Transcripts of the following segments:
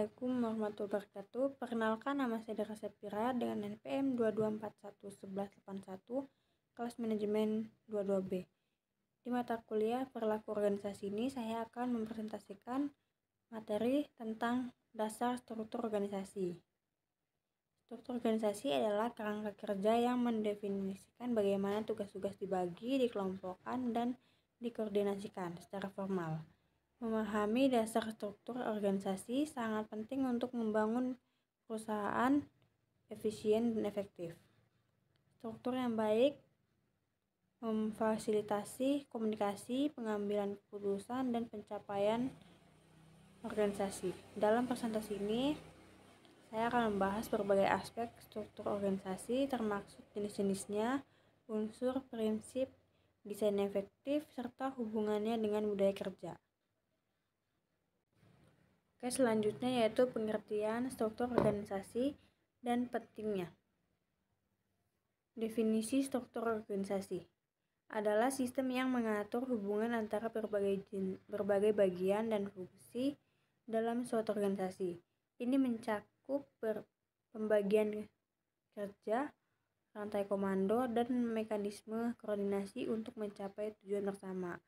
Assalamualaikum warahmatullahi wabarakatuh. Perkenalkan, nama saya Dara Sepira dengan NPM 22411181, kelas manajemen 22B. Di mata kuliah perilaku organisasi ini saya akan mempresentasikan materi tentang dasar struktur organisasi. Struktur organisasi adalah kerangka kerja yang mendefinisikan bagaimana tugas-tugas dibagi, dikelompokkan, dan dikoordinasikan secara formal. Memahami dasar struktur organisasi sangat penting untuk membangun perusahaan efisien dan efektif. Struktur yang baik memfasilitasi komunikasi, pengambilan keputusan, dan pencapaian organisasi. Dalam presentasi ini, saya akan membahas berbagai aspek struktur organisasi, termasuk jenis-jenisnya, unsur, prinsip, desain efektif, serta hubungannya dengan budaya kerja. Oke, selanjutnya yaitu pengertian struktur organisasi dan pentingnya. Definisi struktur organisasi adalah sistem yang mengatur hubungan antara berbagai bagian dan fungsi dalam suatu organisasi. Ini mencakup pembagian kerja, rantai komando, dan mekanisme koordinasi untuk mencapai tujuan bersama,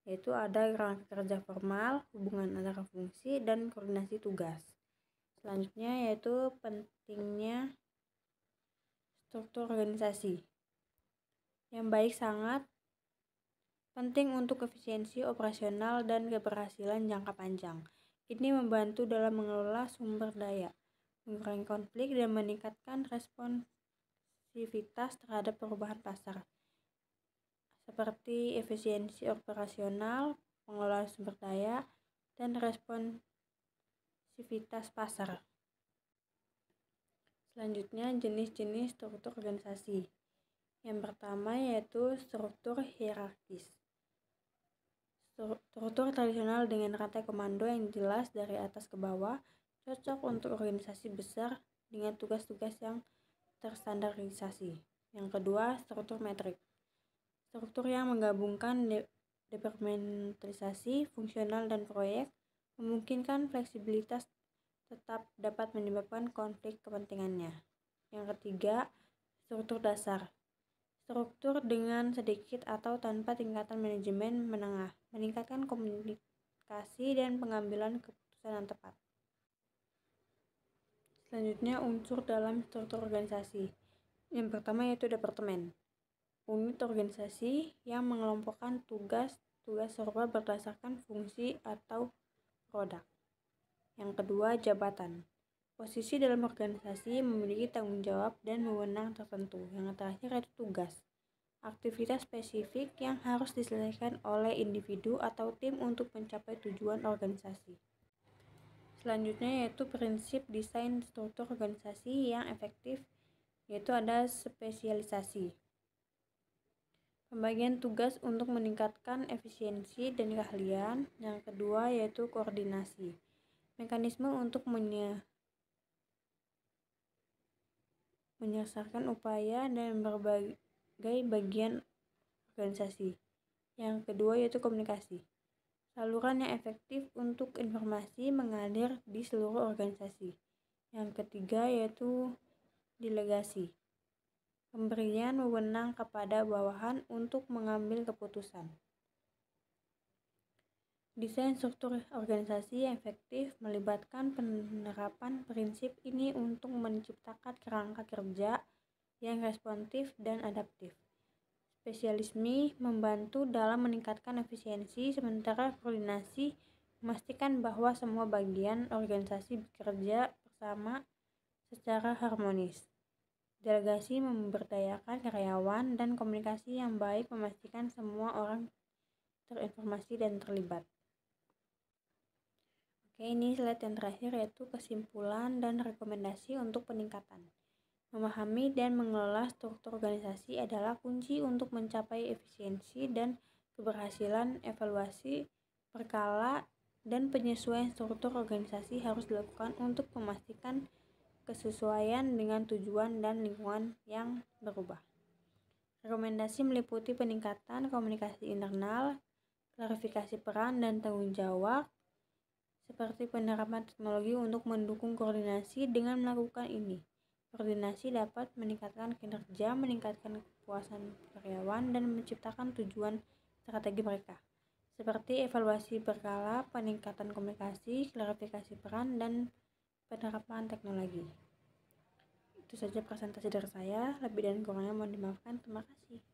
yaitu ada kerangka kerja formal, hubungan antara fungsi, dan koordinasi tugas. Selanjutnya yaitu pentingnya struktur organisasi. Yang baik sangat penting untuk efisiensi operasional dan keberhasilan jangka panjang. Ini membantu dalam mengelola sumber daya, mengurangi konflik, dan meningkatkan responsivitas terhadap perubahan pasar, seperti efisiensi operasional, pengelolaan sumber daya, dan responsivitas pasar. Selanjutnya, jenis-jenis struktur organisasi. Yang pertama yaitu struktur hierarkis. Struktur tradisional dengan rantai komando yang jelas dari atas ke bawah cocok untuk organisasi besar dengan tugas-tugas yang terstandarisasi. Yang kedua, struktur metrik. Struktur yang menggabungkan departementalisasi, fungsional, dan proyek memungkinkan fleksibilitas tetap dapat menyebabkan konflik kepentingannya. Yang ketiga, struktur dasar. Struktur dengan sedikit atau tanpa tingkatan manajemen menengah, meningkatkan komunikasi dan pengambilan keputusan yang tepat. Selanjutnya, unsur dalam struktur organisasi. Yang pertama yaitu departemen. Unit organisasi yang mengelompokkan tugas-tugas serba berdasarkan fungsi atau produk. Yang kedua, jabatan. Posisi dalam organisasi memiliki tanggung jawab dan wewenang tertentu. Yang terakhir yaitu tugas. Aktivitas spesifik yang harus diselesaikan oleh individu atau tim untuk mencapai tujuan organisasi. Selanjutnya yaitu prinsip desain struktur organisasi yang efektif, yaitu ada spesialisasi. Pembagian tugas untuk meningkatkan efisiensi dan keahlian. Yang kedua yaitu koordinasi. Mekanisme untuk menyelesaikan upaya dan berbagai bagian organisasi. Yang kedua yaitu komunikasi. Saluran yang efektif untuk informasi mengalir di seluruh organisasi. Yang ketiga yaitu delegasi. Pemberian wewenang kepada bawahan untuk mengambil keputusan. Desain struktur organisasi yang efektif melibatkan penerapan prinsip ini untuk menciptakan kerangka kerja yang responsif dan adaptif. Spesialisme membantu dalam meningkatkan efisiensi, sementara koordinasi memastikan bahwa semua bagian organisasi bekerja bersama secara harmonis. Delegasi memberdayakan karyawan dan komunikasi yang baik memastikan semua orang terinformasi dan terlibat. Oke, ini slide yang terakhir yaitu kesimpulan dan rekomendasi untuk peningkatan. Memahami dan mengelola struktur organisasi adalah kunci untuk mencapai efisiensi dan keberhasilan. Evaluasi berkala dan penyesuaian struktur organisasi harus dilakukan untuk memastikan kesesuaian dengan tujuan dan lingkungan yang berubah. Rekomendasi meliputi peningkatan komunikasi internal, klarifikasi peran dan tanggung jawab, seperti penerapan teknologi untuk mendukung koordinasi. Dengan melakukan ini, koordinasi dapat meningkatkan kinerja, meningkatkan kepuasan karyawan, dan menciptakan tujuan strategi mereka, seperti evaluasi berkala, peningkatan komunikasi, klarifikasi peran, dan penerapan teknologi. Itu saja presentasi dari saya, lebih dan kurangnya mohon dimaafkan. Terima kasih.